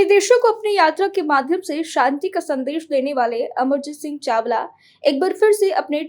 कई देशों को अपनी यात्रा के माध्यम से शांति का संदेश देने वाले अमरजीत सिंह चावला एक बार फिर से अपने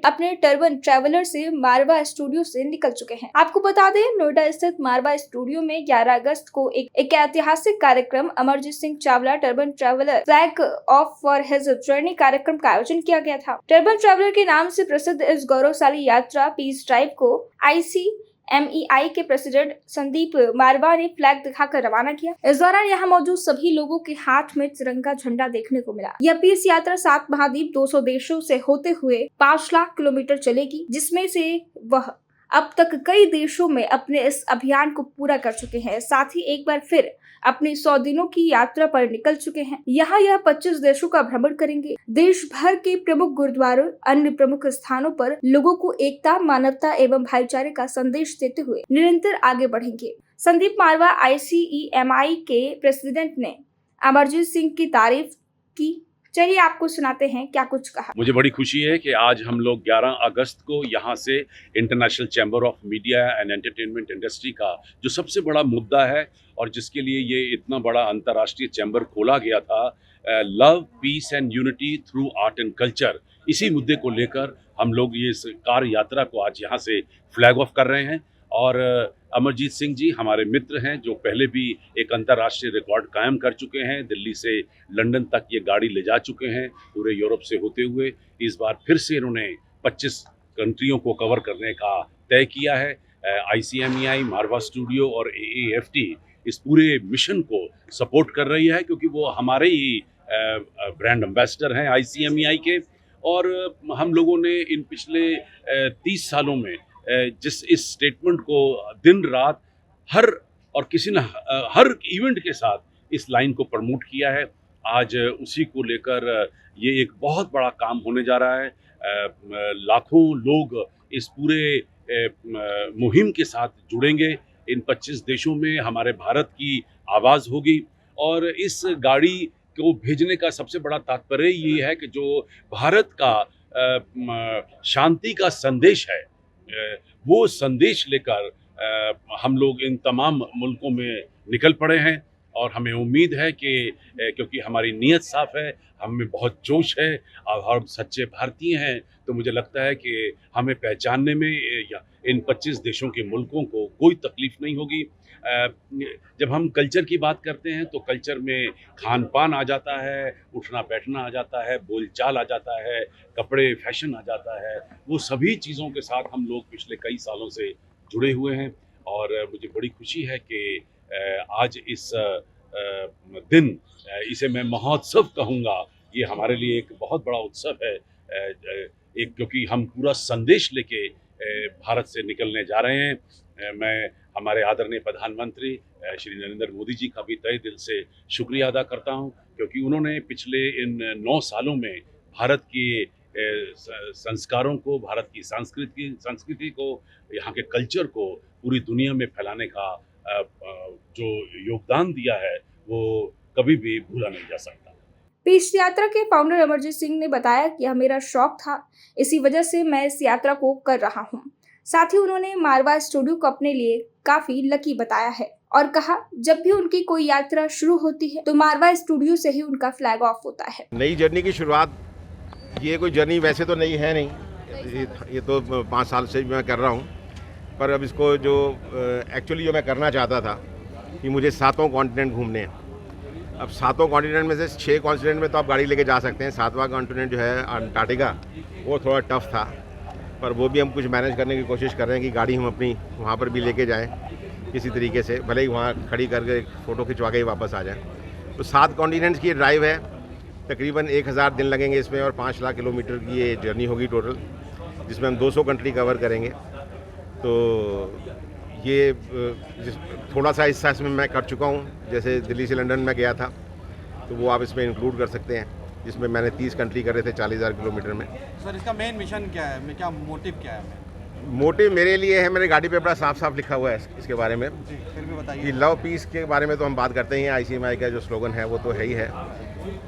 टर्बन ट्रैवलर से मारवा स्टूडियो से निकल चुके हैं। आपको बता दें, नोएडा स्थित मारवा स्टूडियो में 11 अगस्त को एक ऐतिहासिक कार्यक्रम Amarjeet Singh Chawla turban traveller flag of for his journey कार्यक्रम का आयोजन किया गया था। टर्बन ट्रैवलर के नाम से प्रसिद्ध इस गौरवशाली यात्रा पीस ड्राइव को ICMEI के प्रेसिडेंट संदीप मारवा ने फ्लैग दिखाकर रवाना किया। इस दौरान यहाँ मौजूद सभी लोगों के हाथ में तिरंगा झंडा देखने को मिला। यह पीस यात्रा 7 महाद्वीप 200 देशों से होते हुए 5 लाख किलोमीटर चलेगी, जिसमें से वह अब तक कई देशों में अपने इस अभियान को पूरा कर चुके हैं। साथ ही एक बार फिर अपनी 100 दिनों की यात्रा पर निकल चुके हैं। यहाँ यह 25 देशों का भ्रमण करेंगे। देश भर के प्रमुख गुरुद्वारों, अन्य प्रमुख स्थानों पर लोगों को एकता, मानवता एवं भाईचारे का संदेश देते हुए निरंतर आगे बढ़ेंगे। संदीप मारवा ICMEI के प्रेसिडेंट ने अमरजीत सिंह की तारीफ की। चलिए आपको सुनाते हैं क्या कुछ कहा। मुझे बड़ी खुशी है कि आज हम लोग 11 अगस्त को यहाँ से international chamber of media and entertainment industry का जो सबसे बड़ा मुद्दा है और जिसके लिए ये इतना बड़ा अंतर्राष्ट्रीय चैम्बर खोला गया था, love, peace and unity through art and culture, इसी मुद्दे को लेकर हम लोग ये कार यात्रा को आज यहाँ से फ्लैग ऑफ कर रहे हैं। और अमरजीत सिंह जी हमारे मित्र हैं जो पहले भी एक अंतर्राष्ट्रीय रिकॉर्ड कायम कर चुके हैं। दिल्ली से लंदन तक ये गाड़ी ले जा चुके हैं पूरे यूरोप से होते हुए। इस बार फिर से इन्होंने 25 कंट्रियों को कवर करने का तय किया है। ICMEI, मारवा स्टूडियो और AAFT इस पूरे मिशन को सपोर्ट कर रही है क्योंकि वो हमारे ही ब्रांड एम्बेसडर हैं ICMEI के। और हम लोगों ने इन पिछले 30 सालों में जिस इस स्टेटमेंट को दिन रात हर इवेंट के साथ इस लाइन को प्रमोट किया है, आज उसी को लेकर ये एक बहुत बड़ा काम होने जा रहा है। लाखों लोग इस पूरे मुहिम के साथ जुड़ेंगे। इन 25 देशों में हमारे भारत की आवाज़ होगी और इस गाड़ी को भेजने का सबसे बड़ा तात्पर्य ये है कि जो भारत का शांति का संदेश है, वो संदेश लेकर हम लोग इन तमाम मुल्कों में निकल पड़े हैं। और हमें उम्मीद है कि क्योंकि हमारी नीयत साफ़ है, हम में बहुत जोश है और हम सच्चे भारतीय हैं, तो मुझे लगता है कि हमें पहचानने में इन 25 देशों के मुल्कों को कोई तकलीफ़ नहीं होगी। जब हम कल्चर की बात करते हैं तो कल्चर में खान पान आ जाता है, उठना बैठना आ जाता है, बोलचाल आ जाता है, कपड़े फैशन आ जाता है। वो सभी चीज़ों के साथ हम लोग पिछले कई सालों से जुड़े हुए हैं और मुझे बड़ी खुशी है कि आज इस दिन, इसे मैं महोत्सव कहूँगा, ये हमारे लिए एक बहुत बड़ा उत्सव है। एक क्योंकि हम पूरा संदेश लेके भारत से निकलने जा रहे हैं। मैं हमारे आदरणीय प्रधानमंत्री श्री नरेंद्र मोदी जी का भी तहे दिल से शुक्रिया अदा करता हूं क्योंकि उन्होंने पिछले इन 9 सालों में भारत की संस्कारों को, भारत की संस्कृति को, यहाँ के कल्चर को पूरी दुनिया में फैलाने का जो योगदान दिया है वो कभी भी भूला नहीं जा सकता। पीस यात्रा के फाउंडर अमरजीत सिंह ने बताया कि यह मेरा शौक था, इसी वजह से मैं इस यात्रा को कर रहा हूं। साथ ही उन्होंने मारवा स्टूडियो को अपने लिए काफी लकी बताया है और कहा जब भी उनकी कोई यात्रा शुरू होती है तो मारवा स्टूडियो से ही उनका फ्लैग ऑफ होता है। नई जर्नी की शुरुआत, ये कोई जर्नी वैसे तो नहीं है, ये तो 5 साल से मैं कर रहा हूँ, पर अब इसको जो एक्चुअली जो मैं करना चाहता था कि मुझे 7 कॉन्टिनेंट घूमने हैं। अब 7 कॉन्टिनेंट में से 6 कॉन्टिनेंट में तो आप गाड़ी लेके जा सकते हैं। 7वां कॉन्टिनेंट जो है अंटार्कटिका, वो थोड़ा टफ था, पर वो भी हम कुछ मैनेज करने की कोशिश कर रहे हैं कि गाड़ी हम अपनी वहाँ पर भी लेके जाएं किसी तरीके से, भले ही वहाँ खड़ी करके फ़ोटो खिंचवा के ही वापस आ जाएं। तो 7 कॉन्टिनेंट्स की ड्राइव है, तकरीबन 1000 दिन लगेंगे इसमें और 5 लाख किलोमीटर की ये जर्नी होगी टोटल, जिसमें हम 200 कंट्री कवर करेंगे। तो ये थोड़ा सा हिस्सा इसमें मैं कर चुका हूँ, जैसे दिल्ली से लंदन में गया था तो वो आप इसमें इंक्लूड कर सकते हैं, जिसमें मैंने 30 कंट्री करे थे 40,000 किलोमीटर में। सर, इसका मेन मिशन क्या है, क्या मोटिव क्या है? मोटिव मेरे लिए है, मेरे गाड़ी पे बड़ा साफ साफ लिखा हुआ है इसके बारे में जी, फिर भी बताइए। कि लव पीस के बारे में तो हम बात करते ही हैं, ICMEI का जो स्लोगन है वो तो है ही है।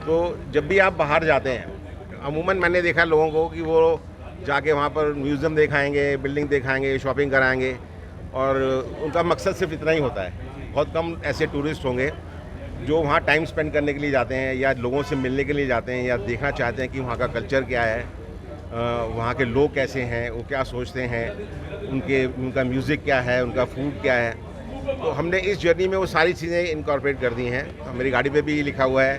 तो जब भी आप बाहर जाते हैं, अमूमन मैंने देखा लोगों को कि वो जाके वहाँ पर म्यूज़ियम दिखाएंगे, बिल्डिंग दिखाएंगे, शॉपिंग कराएंगे और उनका मकसद सिर्फ इतना ही होता है। बहुत कम ऐसे टूरिस्ट होंगे जो वहाँ टाइम स्पेंड करने के लिए जाते हैं या लोगों से मिलने के लिए जाते हैं या देखना चाहते हैं कि वहाँ का कल्चर क्या है, वहाँ के लोग कैसे हैं, वो क्या सोचते हैं, उनका म्यूज़िक क्या है, उनका फूड क्या है, तो हमने इस जर्नी में वो सारी चीज़ें इनकॉर्पोरेट कर दी हैं। तो मेरी गाड़ी पे भी लिखा हुआ है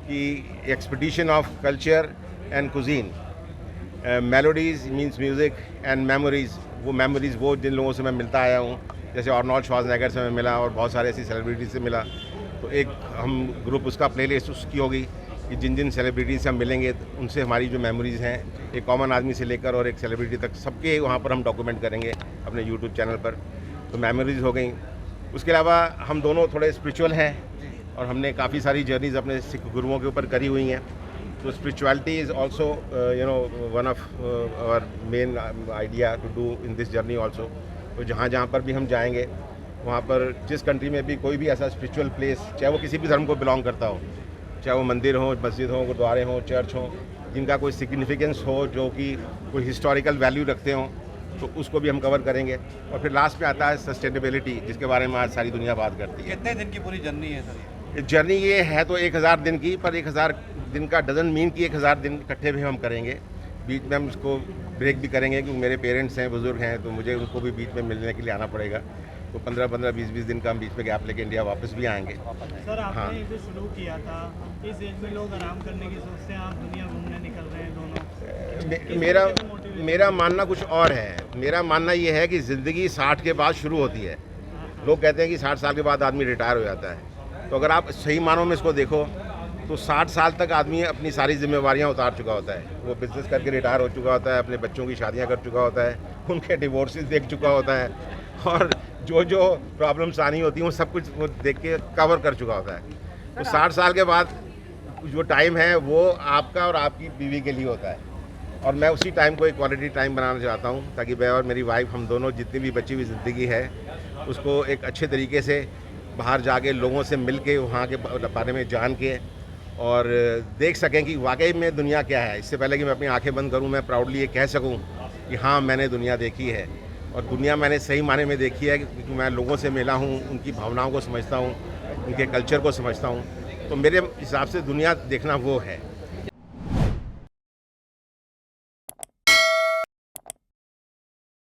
कि expedition of culture and cuisine, melodies means music and memories. वो मेमोरीज़ वो जिन लोगों से मैं मिलता आया हूँ, जैसे आर्नोल्ड श्वार्ज़नेगर से मैं मिला और बहुत सारे ऐसी सेलिब्रिटीज़ से मिला, तो एक हम ग्रुप उसका प्लेलिस्ट उसकी होगी कि जिन जिन सेलिब्रिटीज़ से हम मिलेंगे उनसे हमारी जो मेमोरीज़ हैं, एक कॉमन आदमी से लेकर और एक सेलिब्रिटी तक, सबके वहाँ पर हम डॉक्यूमेंट करेंगे अपने यूट्यूब चैनल पर। तो मेमोरीज़ हो गई। उसके अलावा हम दोनों थोड़े स्पिरिचुअल हैं और हमने काफ़ी सारी जर्नीज़ अपने सिख गुरुओं के ऊपर करी हुई हैं। तो spirituality is also one of our main idea to do in this journey also. तो जहाँ जहाँ पर भी हम जाएंगे, वहाँ पर जिस कंट्री में भी कोई भी ऐसा स्पिरिचुअल प्लेस, चाहे वो किसी भी धर्म को बिलोंग करता हो, चाहे वो मंदिर हो, मस्जिद हो, गुरुद्वारे हो, चर्च हो, जिनका कोई सिग्निफिकेंस हो, जो कि कोई हिस्टोरिकल वैल्यू रखते हों, तो उसको भी हम कवर करेंगे। और फिर लास्ट में आता है सस्टेनेबिलिटी, जिसके बारे में आज सारी दुनिया बात करती है। कितने दिन की पूरी जर्नी है सर? जर्नी ये है तो 1000 दिन की, पर 1000 दिन का डजन मीन कि 1000 दिन इकट्ठे भी हम करेंगे। बीच में हम इसको ब्रेक भी करेंगे क्योंकि मेरे पेरेंट्स हैं, बुज़ुर्ग हैं, तो मुझे उनको भी बीच में मिलने के लिए आना पड़ेगा। तो 15-15, 20-20 दिन का हम बीच में गैप लेके इंडिया वापस भी आएंगे। सर आपने हाँ। जो शुरू किया था, इस एज में लोग आराम करने की सोचते हैं, आप दुनिया घूमने निकल रहे हैं दोनों। मेरा मानना कुछ और है। मेरा मानना ये है कि ज़िंदगी 60 के बाद शुरू होती है। लोग कहते हैं कि 60 साल के बाद आदमी रिटायर हो जाता है, तो अगर आप सही मानों में इसको देखो तो 60 साल तक आदमी अपनी सारी जिम्मेवारियां उतार चुका होता है। वो बिज़नेस करके रिटायर हो चुका होता है, अपने बच्चों की शादियां कर चुका होता है, उनके डिवोर्सेस देख चुका होता है, और जो जो प्रॉब्लम्स आनी होती हैं वो सब कुछ वो देख के कवर कर चुका होता है। तो 60 साल के बाद जो टाइम है वो आपका और आपकी बीवी के लिए होता है, और मैं उसी टाइम को एक क्वालिटी टाइम बनाना चाहता हूँ, ताकि मैं और मेरी वाइफ, हम दोनों जितनी भी बची हुई ज़िंदगी है उसको एक अच्छे तरीके से बाहर जाके लोगों से मिल के, वहाँ के बारे में जान के, और देख सकें कि वाकई में दुनिया क्या है। इससे पहले कि मैं अपनी आंखें बंद करूं, मैं प्राउडली ये कह सकूं कि हाँ, मैंने दुनिया देखी है, और दुनिया मैंने सही माने में देखी है, क्योंकि मैं लोगों से मिला हूं, उनकी भावनाओं को समझता हूं, उनके कल्चर को समझता हूं। तो मेरे हिसाब से दुनिया देखना वो है।